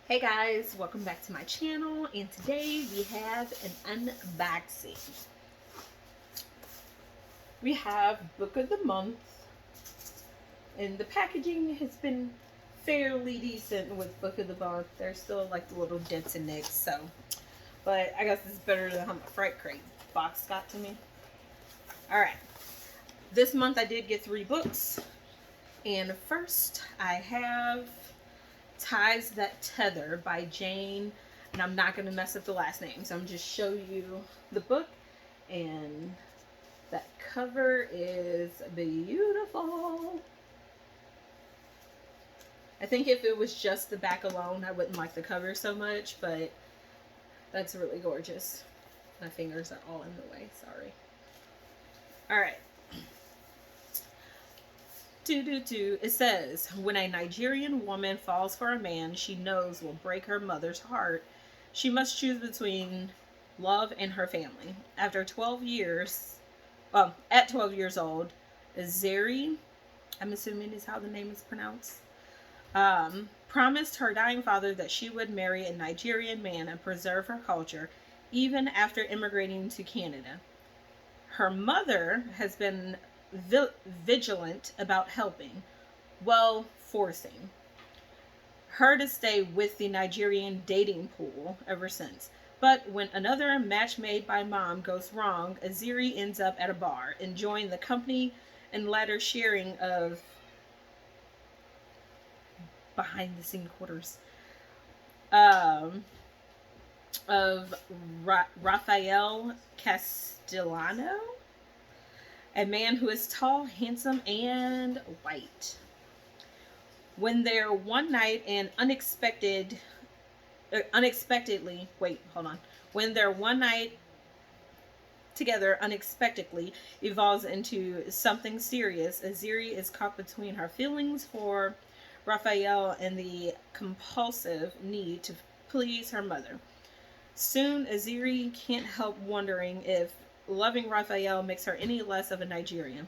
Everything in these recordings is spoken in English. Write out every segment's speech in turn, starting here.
Hey guys, welcome back to my channel, and today we have an unboxing. We have Book of the Month, and the packaging has been fairly decent with Book of the Month. There's still like the little dents and nicks, so, but I guess it's better than how my Fright Crate box got to me. Alright, this month I did get 3 books, and first I have Ties That Tether by Jane, and I'm not going to mess up the last name, so I'm just show you the book, and that cover is beautiful. I think if it was just the back alone, I wouldn't like the cover so much, but that's really gorgeous. My fingers are all in the way, sorry. Alright. It says, when a Nigerian woman falls for a man she knows will break her mother's heart, she must choose between love and her family. At 12 years old, Zeri, I'm assuming is how the name is pronounced, promised her dying father that she would marry a Nigerian man and preserve her culture, even after immigrating to Canada. Her mother has been vigilant about helping, well, forcing her to stay with the Nigerian dating pool ever since. But when another match made by mom goes wrong, Aziri ends up at a bar, enjoying the company and latter sharing of behind the scene quarters of Rafael Castellano, a man who is tall, handsome, and white. When they're one night and when their one night together unexpectedly evolves into something serious, Aziri is caught between her feelings for Raphael and the compulsive need to please her mother. Soon, Aziri can't help wondering if loving Raphael makes her any less of a Nigerian.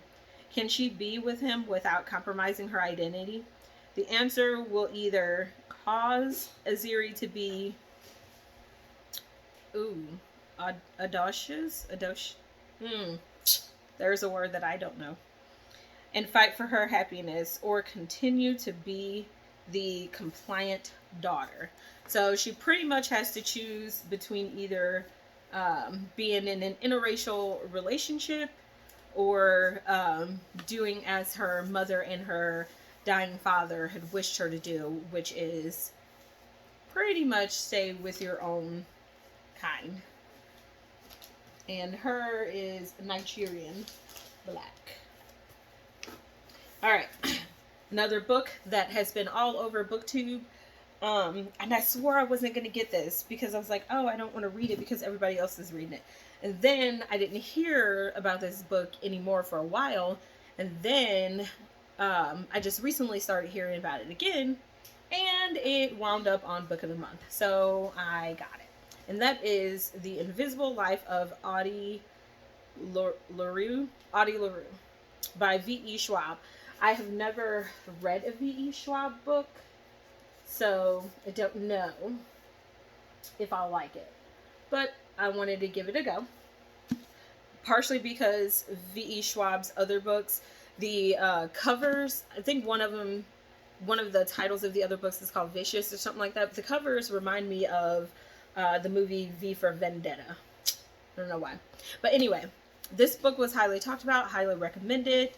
Can she be with him without compromising her identity? The answer will either cause Aziri to be audacious. There's a word that I don't know. And fight for her happiness, or continue to be the compliant daughter. So she pretty much has to choose between either being in an interracial relationship or doing as her mother and her dying father had wished her to do, which is pretty much stay with your own kind. And her is Nigerian black. Alright, another book that has been all over BookTube. And I swore I wasn't going to get this because I was like, oh, I don't want to read it because everybody else is reading it. And then I didn't hear about this book anymore for a while. And then I just recently started hearing about it again. And it wound up on Book of the Month. So I got it. And that is The Invisible Life of Audie LaRue by V.E. Schwab. I have never read a V.E. Schwab book, so I don't know if I'll like it. But I wanted to give it a go. Partially because V.E. Schwab's other books, the covers, I think one of the titles of the other books is called Vicious or something like that. But the covers remind me of the movie V for Vendetta. I don't know why. But anyway, this book was highly talked about, highly recommended.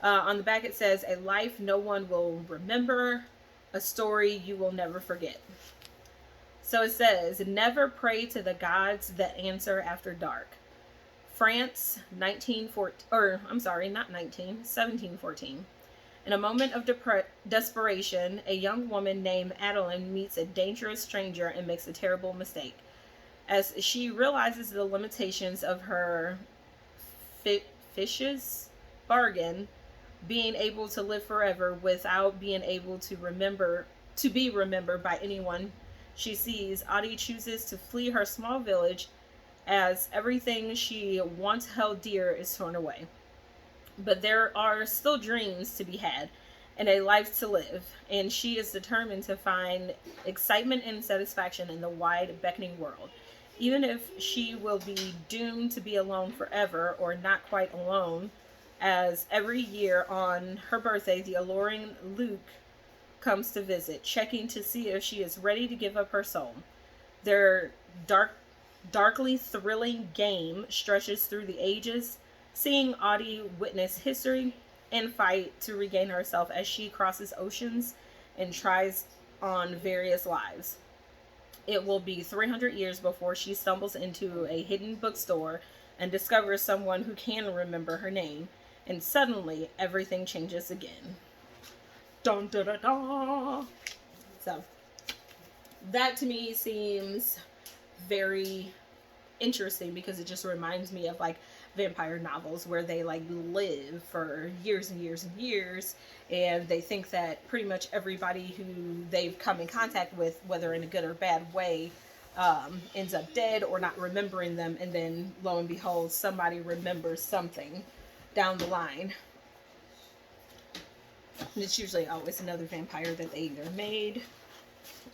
On the back it says, a life no one will remember, a story you will never forget. So it says, never pray to the gods that answer after dark. France, 1714. In a moment of desperation, a young woman named Adeline meets a dangerous stranger and makes a terrible mistake. As she realizes the limitations of her fictitious bargain, being able to live forever without being able to be remembered by anyone she sees, Audie chooses to flee her small village as everything she once held dear is torn away. But there are still dreams to be had, and a life to live, and she is determined to find excitement and satisfaction in the wide, beckoning world. Even if she will be doomed to be alone forever, or not quite alone, as every year on her birthday, the alluring Luke comes to visit, checking to see if she is ready to give up her soul. Their darkly thrilling game stretches through the ages, seeing Audie witness history and fight to regain herself as she crosses oceans and tries on various lives. It will be 300 years before she stumbles into a hidden bookstore and discovers someone who can remember her name, and suddenly everything changes again. Dun da da da! So, that to me seems very interesting because it just reminds me of like vampire novels where they like live for years and years and years, and they think that pretty much everybody who they've come in contact with, whether in a good or bad way, ends up dead or not remembering them, and then lo and behold somebody remembers something down the line. And it's usually always another vampire that they either made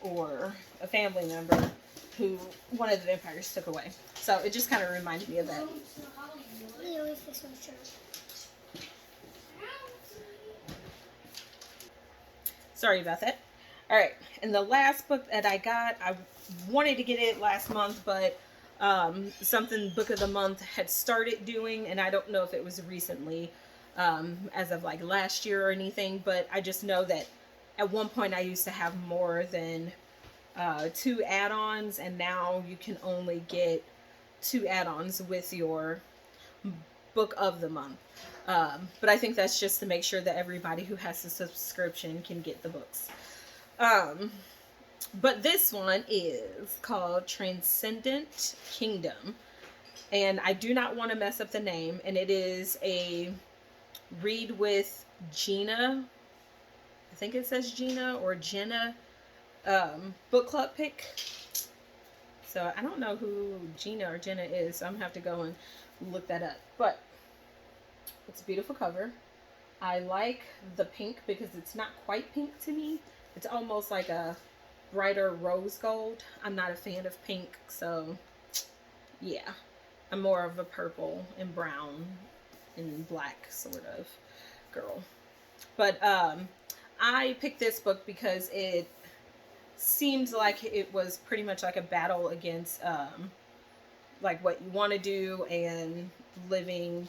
or a family member who one of the vampires took away. So it just kind of reminded me of that. Sorry about that. Alright, and the last book that I got, I wanted to get it last month, but something Book of the Month had started doing, and I don't know if it was recently, as of like last year or anything, but I just know that at one point I used to have more than 2 add-ons, and now you can only get 2 add-ons with your Book of the Month. But I think that's just to make sure that everybody who has a subscription can get the books. But this one is called Transcendent Kingdom, and I do not want to mess up the name, and it is a read with Gina. I think it says Gina or Jenna book club pick. So I don't know who Gina or Jenna is, so I'm gonna have to go and look that up. But it's a beautiful cover. I like the pink because it's not quite pink to me. It's almost like a brighter rose gold. I'm not a fan of pink, so yeah. I'm more of a purple and brown and black sort of girl. But I picked this book because it seems like it was pretty much like a battle against like what you want to do and living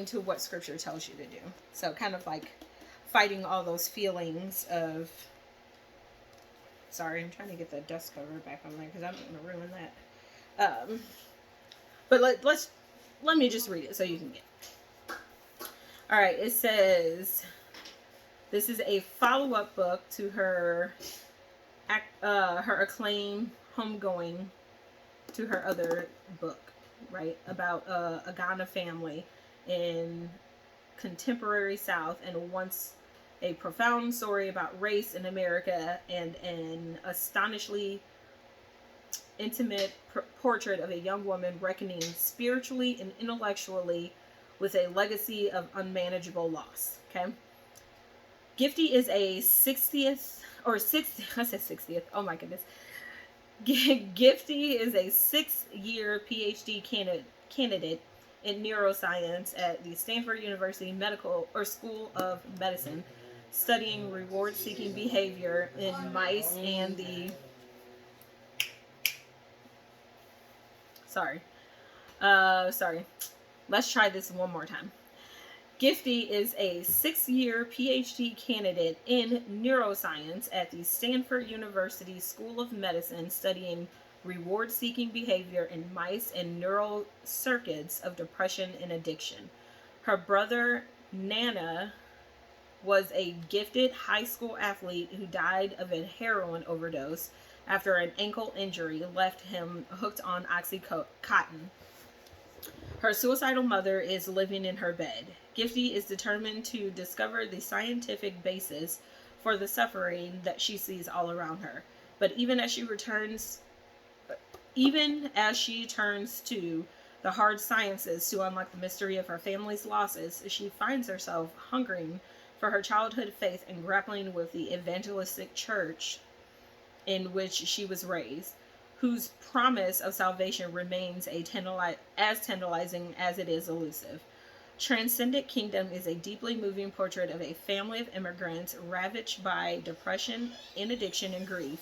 to what scripture tells you to do. So kind of like fighting all those feelings of, sorry, I'm trying to get the dust cover back on there because I'm going to ruin that. But let me just read it so you can get it. All right, it says, this is a follow-up book to her acclaimed Homegoing, to her other book, right, about a Ghana family in contemporary South, and once a profound story about race in America, and an astonishingly intimate portrait of a young woman reckoning spiritually and intellectually with a legacy of unmanageable loss. Okay. Gifty is a 60th, or 60th, I said 60th, oh my goodness. Gifty is a 6-year PhD candidate in neuroscience at the Stanford University Medical or School of Medicine, studying reward-seeking behavior in mice and the sorry. Let's try this one more time. Gifty is a 6-year PhD candidate in neuroscience at the Stanford University School of Medicine, studying reward-seeking behavior in mice and neural circuits of depression and addiction. Her brother, Nana, was a gifted high school athlete who died of a heroin overdose after an ankle injury left him hooked on Oxycontin. Her suicidal mother is living in her bed. Gifty is determined to discover the scientific basis for the suffering that she sees all around her. But even as she turns to the hard sciences to unlock the mystery of her family's losses, she finds herself hungering for her childhood faith and grappling with the evangelistic church in which she was raised, whose promise of salvation remains as tantalizing as it is elusive. Transcendent Kingdom is a deeply moving portrait of a family of immigrants ravaged by depression, addiction, and grief.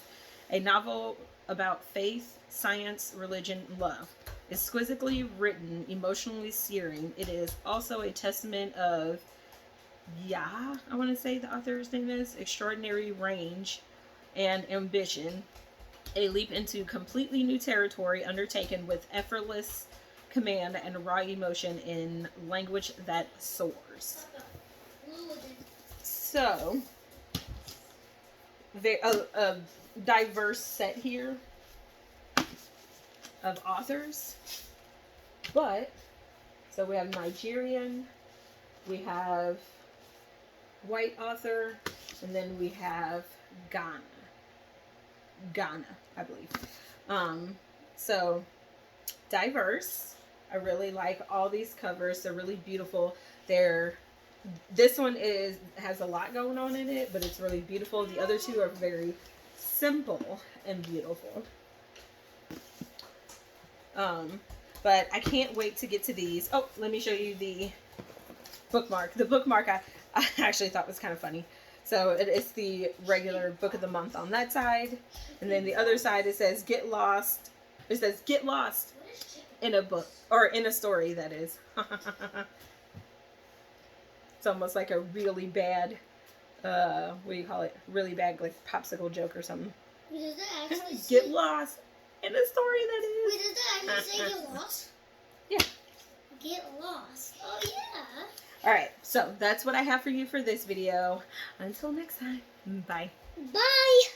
A novel about faith, science, religion, love. Exquisitely written, emotionally searing, it is also a testament of, I want to say the author's name is, extraordinary range and ambition. A leap into completely new territory undertaken with effortless command and raw emotion in language that soars. So, a diverse set here of authors. But, so we have Nigerian, we have white author, and then we have Ghana, I believe. So, diverse. I really like all these covers. They're really beautiful. This one has a lot going on in it, but it's really beautiful. The other two are very simple and beautiful. But I can't wait to get to these. Oh, let me show you the bookmark. The bookmark I actually thought was kind of funny. So it's the regular book of the month on that side. And then the other side, it says get lost. It says get lost in a book, or in a story, that is. It's almost like a really bad, what do you call it? Really bad, like, popsicle joke or something. Does that actually get lost in a story, that is. Wait, does that actually say get lost? Yeah. Get lost. Oh, yeah. Alright, so that's what I have for you for this video. Until next time, bye. Bye.